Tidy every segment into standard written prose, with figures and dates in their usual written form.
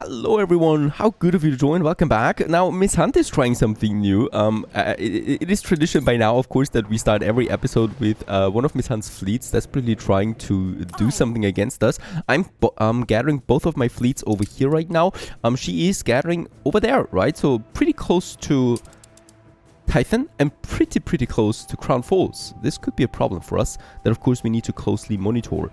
Hello everyone, how good of you to join, welcome back. Now Miss Hunt is trying something new. It is tradition by now, of course, that we start every episode with one of Miss Hunt's fleets desperately trying to do something against us. I'm gathering both of my fleets over here right now. She is gathering over there, right? So pretty close to Titan and pretty close to Crown Falls. This could be a problem for us that of course we need to closely monitor.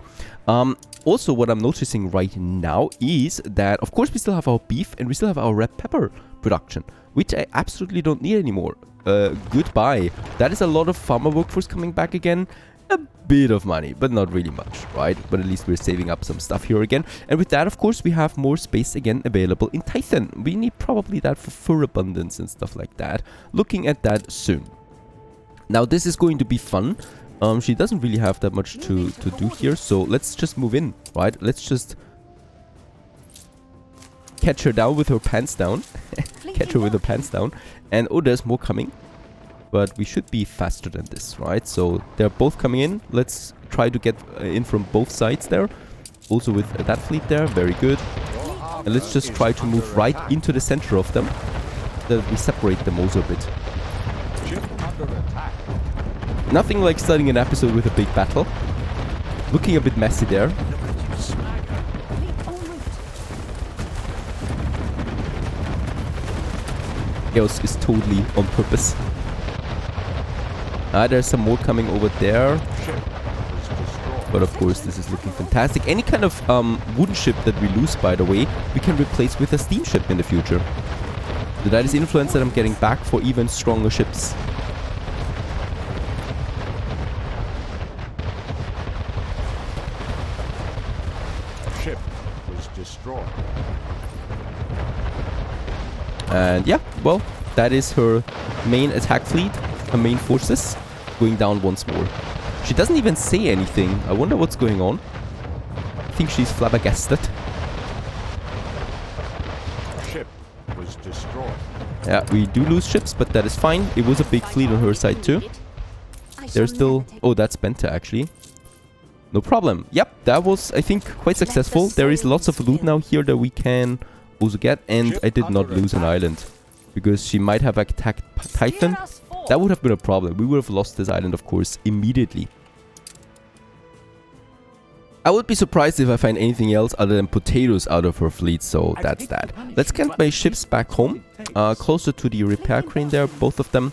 Also what I'm noticing right now is that of course we still have our beef and we still have our red pepper production, which I absolutely don't need anymore. Goodbye. That is a lot of farmer workforce coming back again. A bit of money, but not really much, right? But at least we're saving up some stuff here again. And with that, of course, we have more space again available in Titan. We need probably that for fur abundance and stuff like that. Looking at that soon. Now, this is going to be fun. She doesn't really have that much to do here, so let's just move in, right? Let's just catch her down with her pants down. Catch her with her pants down. And oh, there's more coming. But we should be faster than this, right? So they're both coming in. Let's try to get in from both sides there. Also with that fleet there. Very good. And let's just try to move right into the center of them. That we separate them also a bit. Nothing like starting an episode with a big battle. Looking a bit messy there. Chaos is totally on purpose. There's some more coming over there. But of course, this is looking fantastic. Any kind of wooden ship that we lose, by the way, we can replace with a steamship in the future. So that is influence that I'm getting back for even stronger ships. Ship was destroyed. And yeah, well, that is her main attack fleet. Her main forces going down once more. She doesn't even say anything. I wonder what's going on. I think she's flabbergasted. Ship was destroyed. Yeah, we do lose ships, but that is fine. It was a big fleet on her side too. There's still... Oh, that's Benta actually. No problem. Yep, that was, I think, quite successful. There is lots of loot now here that we can also get. And I did not lose an island. Because she might have attacked Titan. That would have been a problem. We would have lost this island, of course, immediately. I would be surprised if I find anything else other than potatoes out of her fleet, so that's that. Let's get my ships back home, closer to the repair crane there, both of them,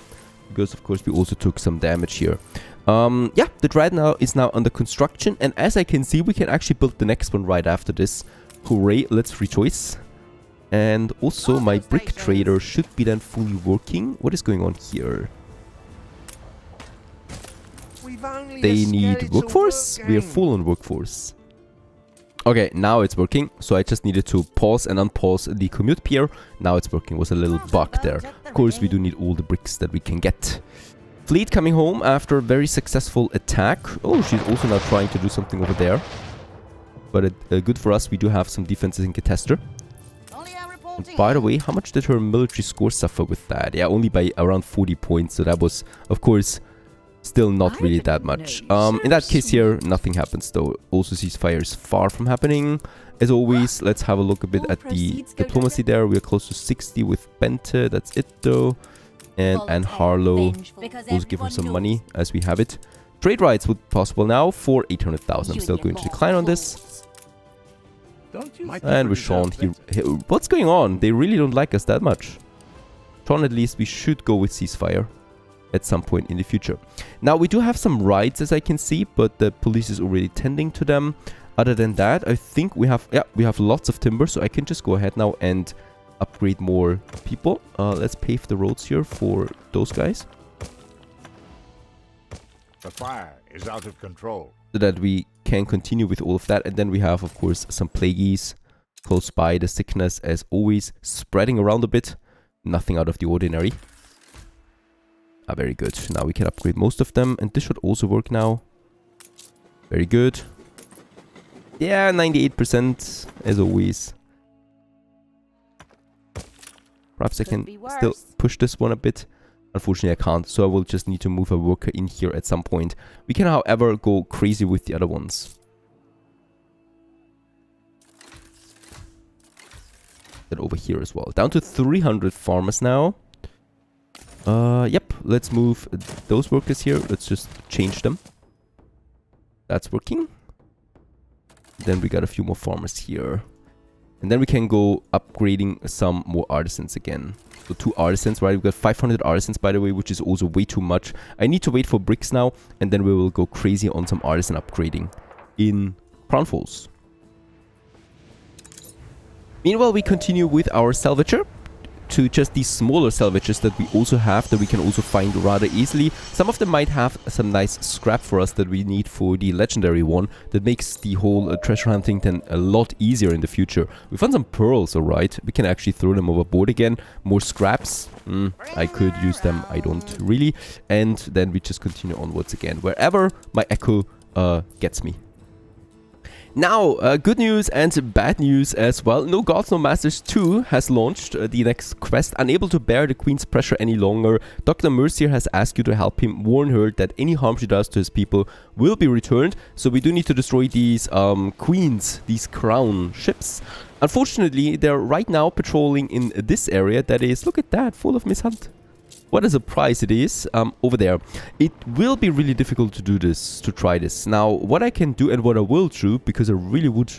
because of course we also took some damage here. Yeah, the Dreadnought is now under construction, and as I can see, we can actually build the next one right after this. Hooray, let's rejoice. And also my brick trader should be then fully working. What is going on here? They need workforce? We are full on workforce. Okay, now it's working. So I just needed to pause and unpause the commute pier. Now it's working. Was a little bug there. Of course, we do need all the bricks that we can get. Fleet coming home after a very successful attack. Oh, she's also now trying to do something over there. But good for us, we do have some defenses in Catester. And by the way, how much did her military score suffer with that? Yeah, only by around 40 points. So that was, of course, still not really that much. In that case here, nothing happens though. Also ceasefire is far from happening. As always, let's have a look a bit at the diplomacy there. We are close to 60 with Bente. That's it though. And Harlow. Also give her some money as we have it. Trade rights would be possible now for 800,000. I'm still going to decline on this. And with Sean, what's going on? They really don't like us that much. Sean, at least we should go with ceasefire at some point in the future. Now, we do have some rights, as I can see, but the police is already tending to them. Other than that, I think we have, yeah, we have lots of timber, so I can just go ahead now and upgrade more people. Let's pave the roads here for those guys. The fire is out of control. So that we can continue with all of that. And then we have, of course, some plagues close by. The sickness, as always, spreading around a bit. Nothing out of the ordinary. Very good. Now we can upgrade most of them. And this should also work now. Very good. Yeah, 98% as always. Perhaps I can still push this one a bit. Unfortunately, I can't, so I will just need to move a worker in here at some point. We can, however, go crazy with the other ones. that over here as well. Down to 300 farmers now. Yep, let's move those workers here. Let's just change them. That's working. Then we got a few more farmers here. And then we can go upgrading some more artisans again. So 2 artisans, right? We've got 500 artisans, by the way, which is also way too much. I need to wait for bricks now, and then we will go crazy on some artisan upgrading in Crown Falls. Meanwhile, we continue with our salvager to just these smaller salvages that we also have, that we can also find rather easily. Some of them might have some nice scrap for us that we need for the legendary one. That makes the whole treasure hunting then a lot easier in the future. We found some pearls, alright. We can actually throw them overboard again. More scraps. I could use them, I don't really. And then we just continue onwards again, wherever my echo gets me. Now, good news and bad news as well. No Gods, No Masters 2 has launched the next quest. Unable to bear the Queen's pressure any longer, Dr. Mercier has asked you to help him warn her that any harm she does to his people will be returned. So we do need to destroy these queens, these crown ships. Unfortunately, they're right now patrolling in this area that is, look at that, full of mishunt. What a surprise it is over there. It will be really difficult to do this, to try this. Now, what I can do and what I will do, because I really would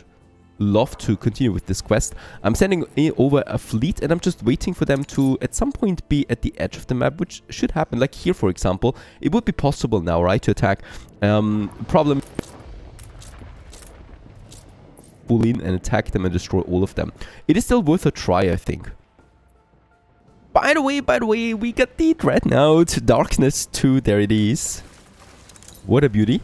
love to continue with this quest, I'm sending over a fleet and I'm just waiting for them to at some point be at the edge of the map, which should happen. Like here, for example, it would be possible now, right, to attack. Problem, pull in and attack them and destroy all of them. It is still worth a try, I think. By the way, we got the Dreadnought Darkness 2. There it is. What a beauty.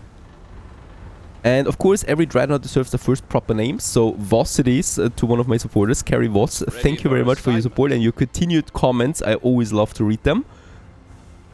And of course, every Dreadnought deserves the first proper name. So Voss it is to one of my supporters, Carrie Voss. Thank you very much for your support and your continued comments. I always love to read them.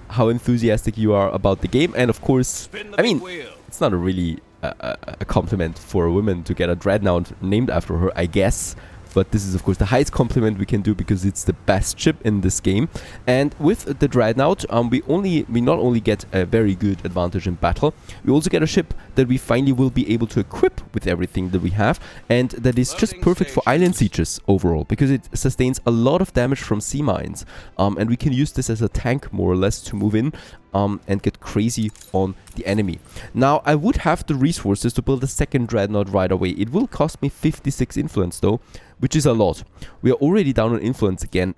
How enthusiastic you are about the game. And of course, I mean, it's not a really a compliment for a woman to get a Dreadnought named after her, I guess. But this is, of course, the highest compliment we can do because it's the best ship in this game. And with the Dreadnought, we not only get a very good advantage in battle, we also get a ship that we finally will be able to equip with everything that we have. And that is just perfect for island sieges overall, because it sustains a lot of damage from sea mines. And we can use this as a tank, more or less, to move in and get crazy on the enemy. Now, I would have the resources to build a second Dreadnought right away. It will cost me 56 influence, though, which is a lot. We are already down on influence again.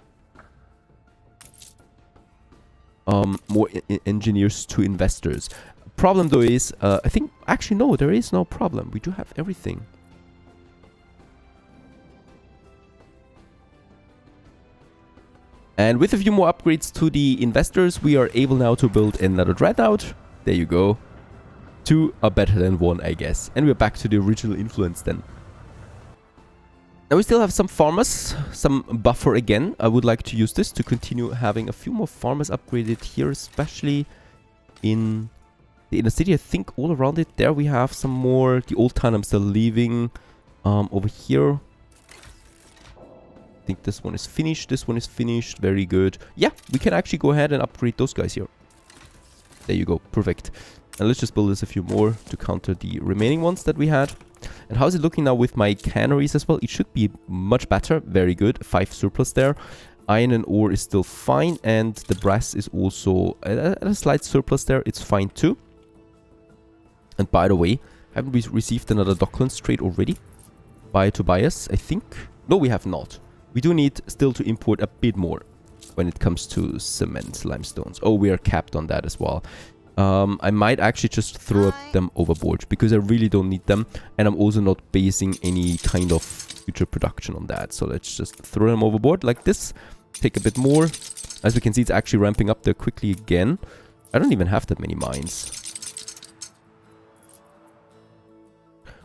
More engineers to investors. Problem, though, is, I think, actually, no, there is no problem. We do have everything. And with a few more upgrades to the investors, we are able now to build another Dreadnought. There you go. 2 are better than 1, I guess. And we're back to the original influence then. Now we still have some farmers, some buffer again. I would like to use this to continue having a few more farmers upgraded here, especially in the inner city. I think all around it, there we have some more. The old town I'm still leaving. Over here, I think this one is finished. This one is finished. Very good. Yeah, we can actually go ahead and upgrade those guys here. There you go. Perfect. And let's just build this a few more to counter the remaining ones that we had. And how's it looking now with my canneries as well? It should be much better. Very good. 5 surplus there. Iron and ore is still fine. And the brass is also at a slight surplus there. It's fine too. And by the way, haven't we received another Docklands trade already? By Tobias, I think. No, we have not. We do need still to import a bit more when it comes to cement limestones. Oh, we are capped on that as well. I might actually just throw them overboard because I really don't need them. And I'm also not basing any kind of future production on that. So let's just throw them overboard like this. Take a bit more. As we can see, it's actually ramping up there quickly again. I don't even have that many mines.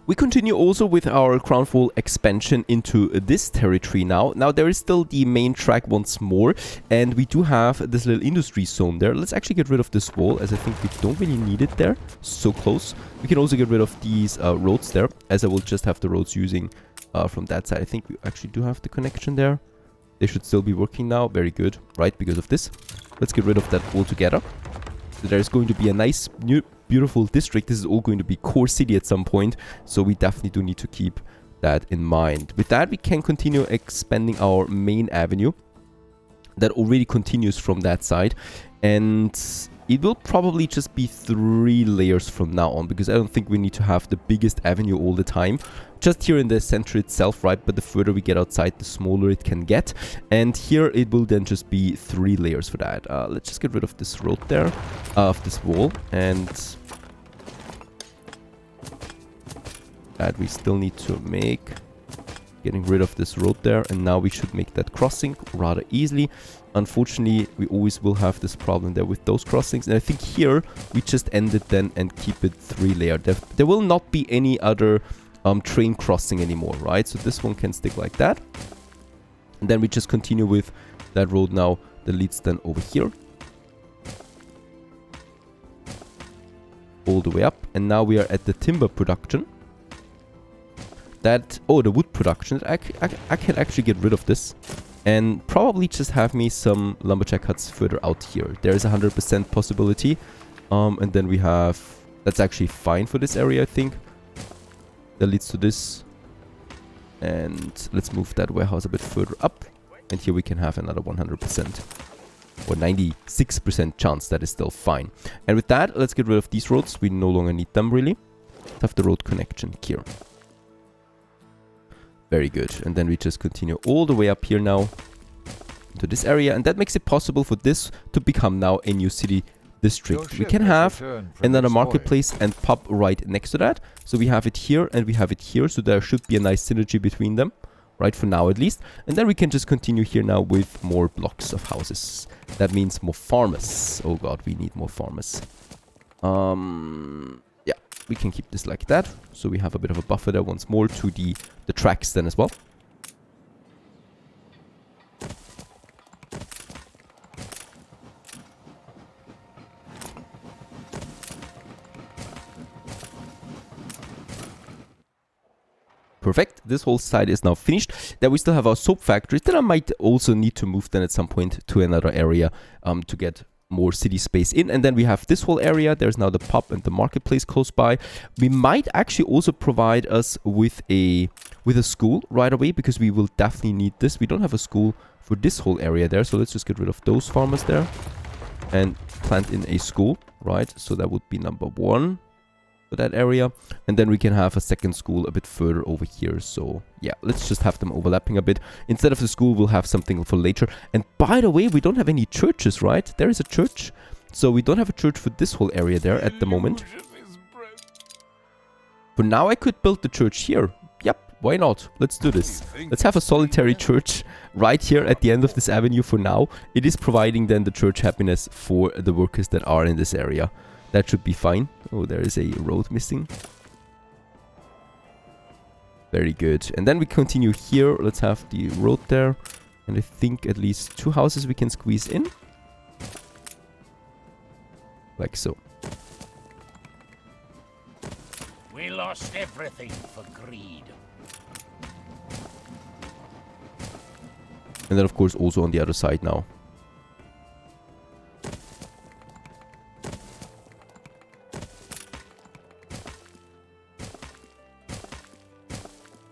We continue also with our Crownfall expansion into this territory now. Now there is still the main track once more, and we do have this little industry zone there. Let's actually get rid of this wall, as I think we don't really need it there. So close. We can also get rid of these roads there, as I will just have the roads using from that side. I think we actually do have the connection there. They should still be working now. Very good, right? Because of this. Let's get rid of that altogether. So there's going to be a nice new beautiful district. This is all going to be core city at some point, so we definitely do need to keep that in mind. With that, we can continue expanding our main avenue that already continues from that side, and it will probably just be 3 layers from now on, because I don't think we need to have the biggest avenue all the time. Just here in the center itself, right? But the further we get outside, the smaller it can get. And here it will then just be 3 layers for that. Let's just get rid of this road there, of this wall, and that we still need to make. Getting rid of this road there, and now we should make that crossing rather easily. Unfortunately, we always will have this problem there with those crossings, and I think here we just end it then and keep it 3 layer. There will not be any other train crossing anymore, right? So this one can stick like that, and then we just continue with that road now that leads then over here all the way up, and now we are at the timber production. That, oh, the wood production. I can actually get rid of this and probably just have me some lumberjack huts further out here. There is a 100% possibility. And then we have, that's actually fine for this area, I think. That leads to this. And let's move that warehouse a bit further up. And here we can have another 100% or 96% chance. That is still fine. And with that, let's get rid of these roads. We no longer need them really. Let's have the road connection here. Very good. And then we just continue all the way up here now to this area. And that makes it possible for this to become now a new city district. We can have another marketplace and pub right next to that. So we have it here and we have it here. So there should be a nice synergy between them, right, for now at least. And then we can just continue here now with more blocks of houses. That means more farmers. Oh god, we need more farmers. Yeah, we can keep this like that. So we have a bit of a buffer there once more to the tracks then as well. Perfect. This whole side is now finished. Then we still have our soap factories that I might also need to move then at some point to another area to get more city space in. And then we have this whole area. There's now the pub and the marketplace close by. We might actually also provide us with a school right away, because we will definitely need this. We don't have a school for this whole area there, so let's just get rid of those farmers there and plant in a school, right? So that would be number 1 for that area, and then we can have a second school a bit further over here. So yeah, let's just have them overlapping a bit. Instead of the school, we'll have something for later. And by the way, we don't have any churches, right? There is a church, so we don't have a church for this whole area there at the moment. For now, I could build the church here. Yep, why not? Let's do this. Let's have a solitary church right here at the end of this avenue for now. It is providing then the church happiness for the workers that are in this area. That should be fine. Oh, there is a road missing. Very good. And then we continue here. Let's have the road there. And I think at least 2 houses we can squeeze in. Like so. We lost everything for greed. And then of course also on the other side now.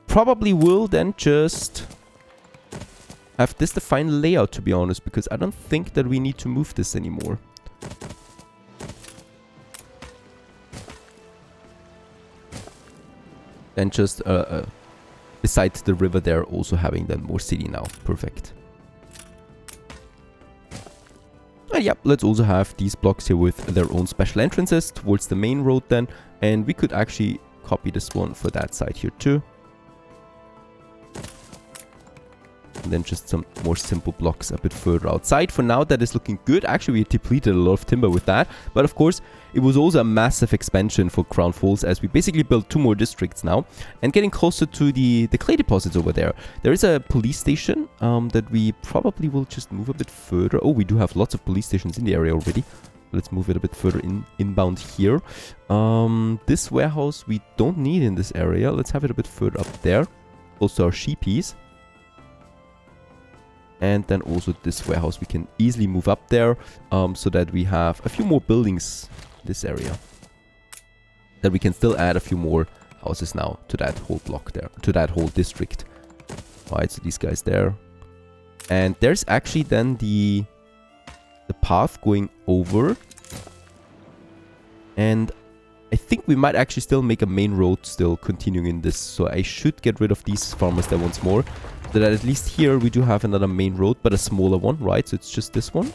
Probably will then just have this the final layout, to be honest, because I don't think that we need to move this anymore. Then just besides the river there, also having then more city now. Perfect. And yep, let's also have these blocks here with their own special entrances towards the main road then. And we could actually copy this one for that side here too. And then just some more simple blocks a bit further outside. For now, that is looking good. Actually, we depleted a lot of timber with that. But of course, it was also a massive expansion for Crown Falls, as we basically built 2 more districts now. And getting closer to the clay deposits over there. There is a police station that we probably will just move a bit further. Oh, we do have lots of police stations in the area already. Let's move it a bit further inbound here. This warehouse we don't need in this area. Let's have it a bit further up there. Close to our sheepies. And then also this warehouse we can easily move up there, so that we have a few more buildings in this area. That we can still add a few more houses now to that whole block there, to that whole district. Right, so these guys there. And there's actually then the path going over. And I think we might actually still make a main road still continuing in this. So I should get rid of these farmers there once more. So that at least here we do have another main road, but a smaller one, right? So it's just this one.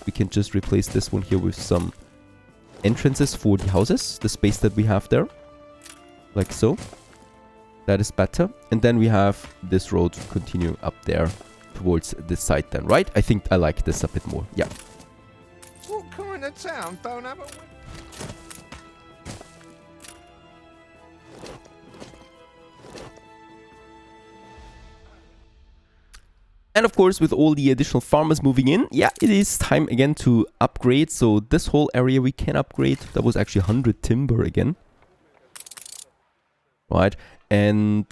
We can just replace this one here with some entrances for the houses. The space that we have there. Like so. That is better. And then we have this road continue up there towards this side then, right? I think I like this a bit more. Yeah. What kind of town don't have a... And of course, with all the additional farmers moving in, yeah, it is time again to upgrade. So this whole area we can upgrade. That was actually 100 timber again. Right. And,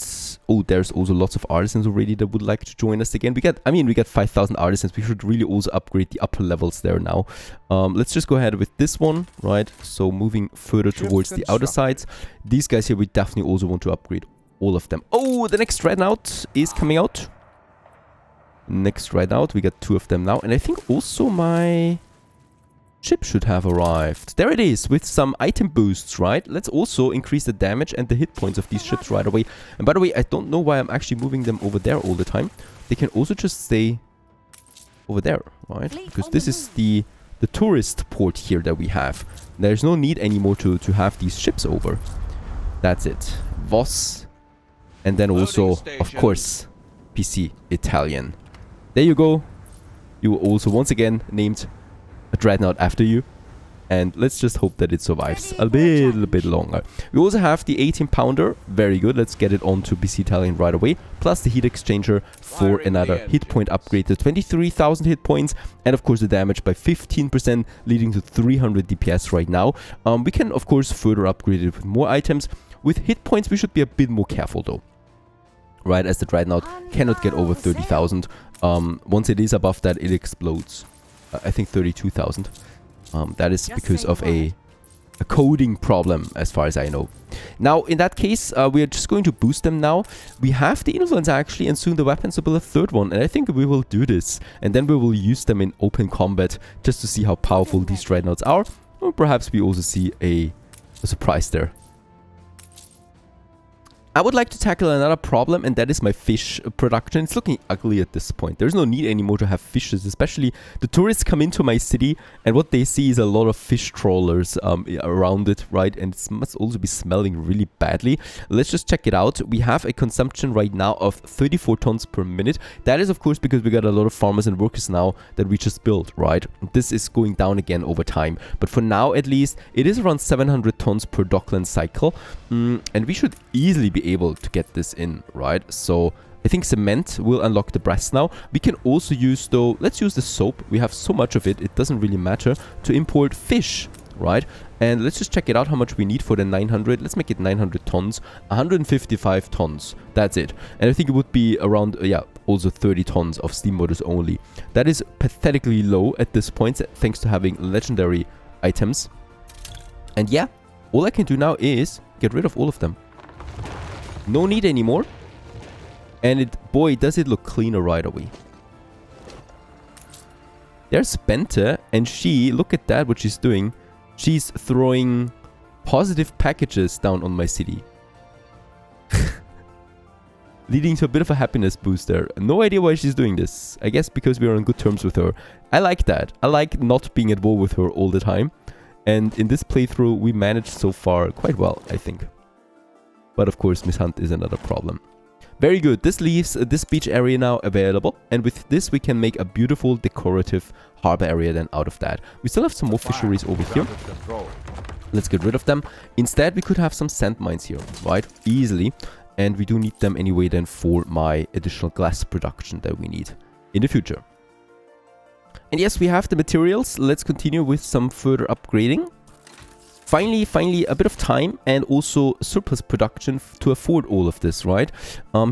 oh, there's also lots of artisans already that would like to join us again. We got 5,000 artisans. We should really also upgrade the upper levels there now. Let's just go ahead with this one, right? So moving further towards the outer sides. These guys here, we definitely also want to upgrade all of them. Oh, the next dreadnought is coming out. Next dreadnought, we got 2 of them now. And I think also my ship should have arrived. There it is, with some item boosts, right? Let's also increase the damage and the hit points of these ships right away. And by the way, I don't know why I'm actually moving them over there all the time. They can also just stay over there, right? Because this is the tourist port here that we have. There's no need anymore to have these ships over. That's it. Voss. And then also, of course, PC Italian. There you go. You also once again named a dreadnought after you. And let's just hope that it survives a little bit longer. We also have the 18-pounder. Very good. Let's get it on to PC Italian right away. Plus the heat exchanger for another hit point upgrade to 23,000 hit points. And of course the damage by 15%, leading to 300 DPS right now. We can of course further upgrade it with more items. With hit points we should be a bit more careful though. Right, as the dreadnought cannot get over 30,000. Once it is above that, it explodes. I think 32,000. That is because of a coding problem, as far as I know. Now, in that case, we are just going to boost them now. We have the influence actually, and soon the weapons to build a third one. And I think we will do this. And then we will use them in open combat, just to see how powerful these dreadnoughts are. Or perhaps we also see a surprise there. I would like to tackle another problem, and that is my fish production. It's looking ugly at this point. There's no need anymore to have fishes, especially the tourists come into my city and what they see is a lot of fish trawlers around it, right? And it must also be smelling really badly. Let's just check it out. We have a consumption right now of 34 tons per minute. That is, of course, because we got a lot of farmers and workers now that we just built, right? This is going down again over time. But for now, at least, it is around 700 tons per dockland cycle. And we should easily be able to get this in, right? So I think cement will unlock the brass now. We can also use, though, let's use the soap. We have so much of it, it doesn't really matter, to import fish, right? And let's just check it out how much we need for the 900. Let's make it 900 tons, 155 tons. That's it. And I think it would be around, yeah, also 30 tons of steam motors only. That is pathetically low at this point, thanks to having legendary items. And yeah, all I can do now is get rid of all of them. No need anymore. And boy, does it look cleaner right away. There's Bente, and she, look at that, what she's doing. She's throwing positive packages down on my city. Leading to a bit of a happiness boost there. No idea why she's doing this. I guess because we're on good terms with her. I like that. I like not being at war with her all the time. And in this playthrough, we managed so far quite well, I think. But of course, mishunt is another problem. Very good. This leaves this beach area now available. And with this, we can make a beautiful decorative harbor area then out of that. We still have some more fisheries over here. Let's get rid of them. Instead, we could have some sand mines here, right? Easily. And we do need them anyway then for my additional glass production that we need in the future. And yes, we have the materials. Let's continue with some further upgrading. Finally, a bit of time and also surplus production to afford all of this, right?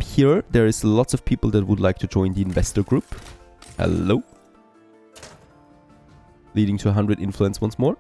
Here, there is lots of people that would like to join the investor group. Hello. Leading to 100 influence once more.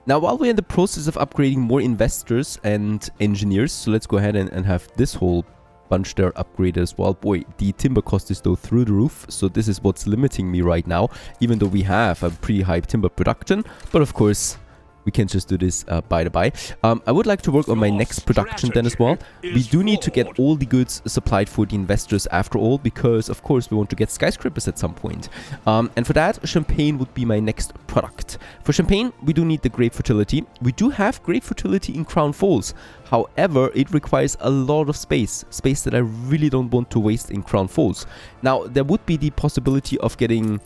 Now, while we're in the process of upgrading more investors and engineers, so let's go ahead and have this whole bunch there upgraded as well. Boy, the timber cost is though through the roof, so this is what's limiting me right now, even though we have a pretty high timber production. But of course, we can just do this by the by. I would like to work on my next production then as well. We do need to get all the goods supplied for the investors after all, because of course we want to get skyscrapers at some point. And for that, champagne would be my next product. For champagne, we do need the grape fertility. We do have grape fertility in Crown Falls. However, it requires a lot of space that I really don't want to waste in Crown Falls. Now, there would be the possibility of getting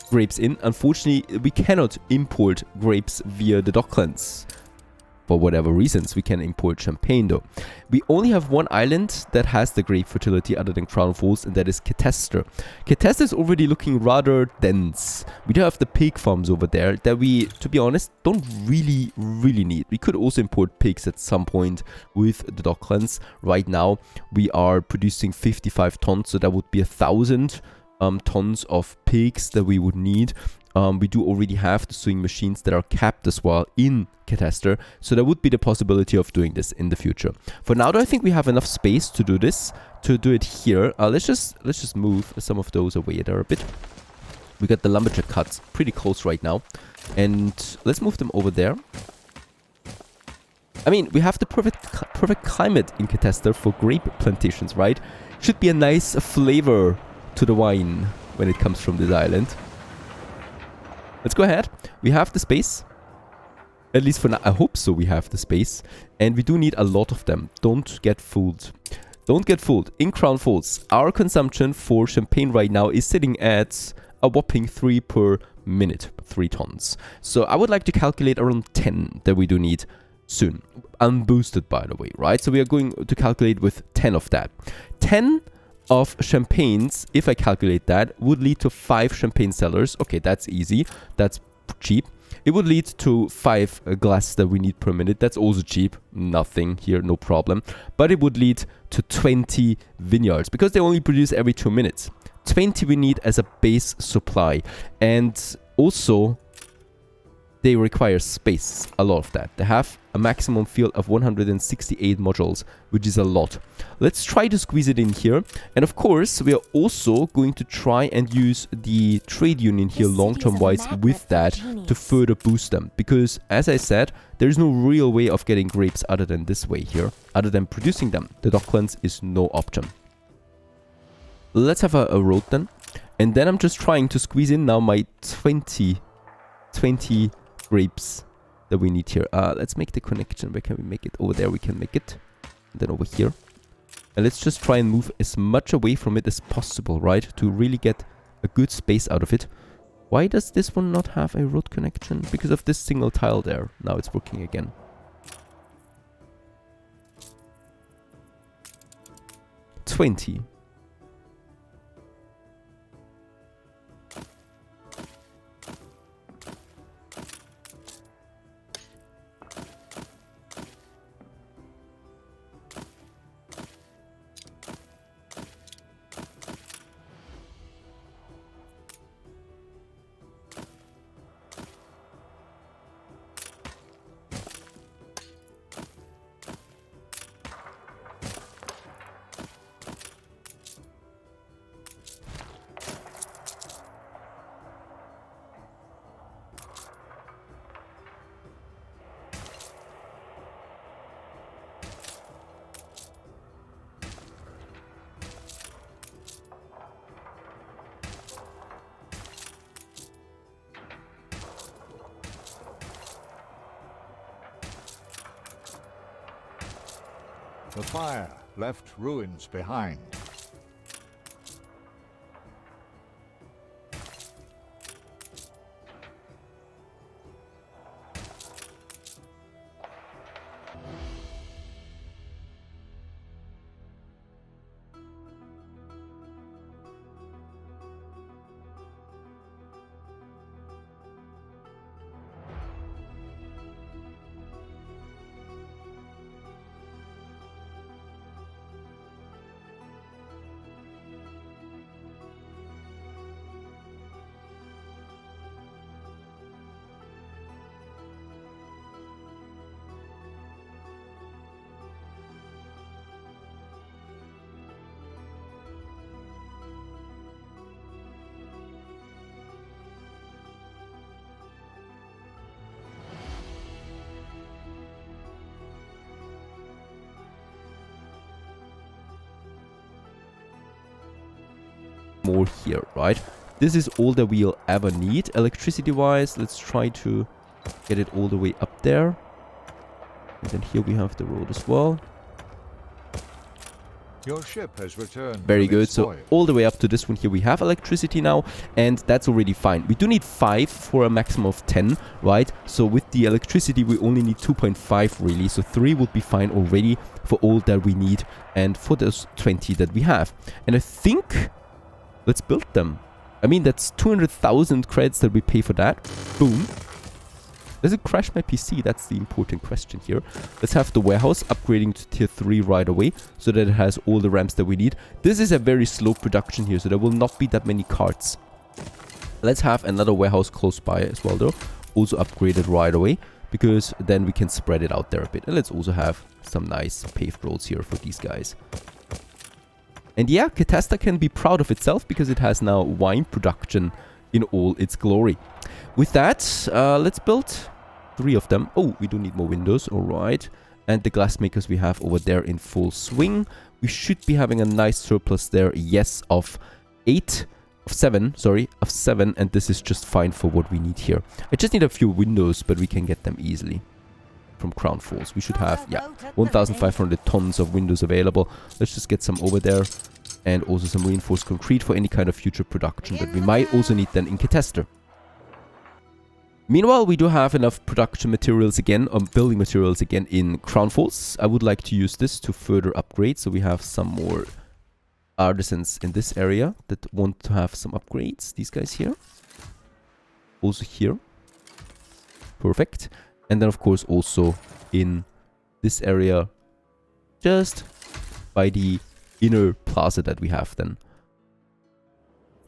grapes in. Unfortunately, we cannot import grapes via the Docklands. For whatever reasons, we can import champagne though. We only have one island that has the grape fertility other than Crown Falls, and that is Catester. Catester is already looking rather dense. We do have the pig farms over there that we, to be honest, don't really need. We could also import pigs at some point with the Docklands. Right now, we are producing 55 tons, so that would be 1,000 tons of pigs that we would need. We do already have the sewing machines that are capped as well in Catester, so there would be the possibility of doing this in the future. For now, though, I think we have enough space to do this, to do it here. Let's just move some of those away there a bit. We got the lumberjack cuts pretty close right now, and let's move them over there. I mean, we have the perfect climate in Catester for grape plantations, right? Should be a nice flavor to the wine when it comes from this island. Let's go ahead. We have the space. At least for now, I hope so. We have the space. And we do need a lot of them. Don't get fooled. Don't get fooled. In Crown Falls, our consumption for champagne right now is sitting at a whopping 3 per minute. 3 tons. So I would like to calculate around 10 that we do need soon. Unboosted, by the way, right? So we are going to calculate with 10 of that. 10 of champagnes, if I calculate that, would lead to 5 champagne cellars. Okay, that's easy. That's cheap. It would lead to 5 glasses that we need per minute. That's also cheap. Nothing here, no problem. But it would lead to 20 vineyards because they only produce every 2 minutes. 20 we need as a base supply. And also, they require space, a lot of that. They have a maximum field of 168 modules, which is a lot. Let's try to squeeze it in here. And of course, we are also going to try and use the trade union here long-term wise with that to further boost them. Because as I said, there is no real way of getting grapes other than this way here, other than producing them. The Docklands is no option. Let's have a road then. And then I'm just trying to squeeze in now my 20 grapes that we need here. Let's make the connection. Where can we make it? Over there we can make it. And then over here. And let's just try and move as much away from it as possible, right? To really get a good space out of it. Why does this one not have a road connection? Because of this single tile there. Now it's working again. 20. The fire left ruins behind. more here, right? This is all that we'll ever need electricity-wise. Let's try to get it all the way up there. And then here we have the road as well. Your ship has returned. Very from good. its So voyage. all the way up to this one here we have electricity now, and that's already fine. We do need 5 for a maximum of 10, right? So with the electricity we only need 2.5 really, so 3 would be fine already for all that we need and for those 20 that we have. And I think let's build them. I mean, that's 200,000 credits that we pay for that. Boom. Does it crash my PC? That's the important question here. Let's have the warehouse upgrading to tier 3 right away so that it has all the ramps that we need. This is a very slow production here, so there will not be that many carts. Let's have another warehouse close by as well though. Also upgraded right away because then we can spread it out there a bit. And let's also have some nice paved roads here for these guys. And yeah, Catasta can be proud of itself because it has now wine production in all its glory. With that, let's build 3 of them. Oh, we do need more windows. All right. And the glassmakers we have over there in full swing. We should be having a nice surplus there. Yes, of 7. And this is just fine for what we need here. I just need a few windows, but we can get them easily from Crown Falls. We should have, yeah, 1,500 tons of windows available. Let's just get some over there. And also some reinforced concrete for any kind of future production that we might also need then in Catester. Meanwhile, we do have enough production materials again, building materials again in Crown Falls. I would like to use this to further upgrade. So we have some more artisans in this area that want to have some upgrades. These guys here. Also here. Perfect. And then of course also in this area. Just by the inner plaza that we have then.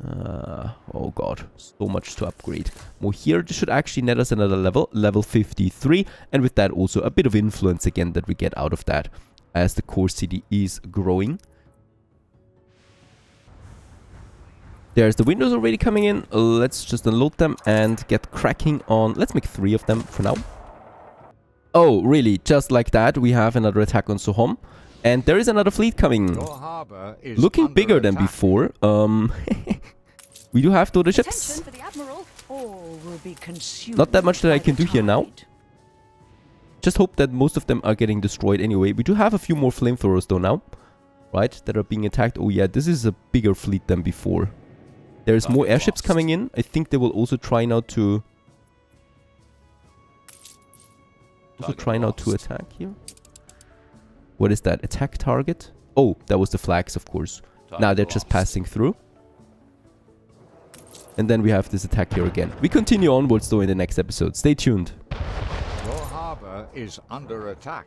Oh god, so much to upgrade. More here. This should actually net us another level 53, and with that also a bit of influence again that we get out of that as the core city is growing. There's the windows already coming in. Let's just unload them and get cracking on. Let's make 3 of them for now. Oh, really? Just like that, we have another attack on Sohom. And there is another fleet coming. Your harbor is Looking under bigger than attack. before. We do have the ships. Attention for the Admiral. All will be consumed. Not that much that I by can the do here now. tide. Just hope that most of them are getting destroyed anyway. We do have a few more flamethrowers though now. Right? That are being attacked. Oh yeah, this is a bigger fleet than before. There's more airships coming in. I think they will also try now to... attack here. What is that? Attack target? Oh, that was the flags, of course. Now they're just passing through. And then we have this attack here again. We continue onwards though in the next episode. Stay tuned. Your harbor is under attack.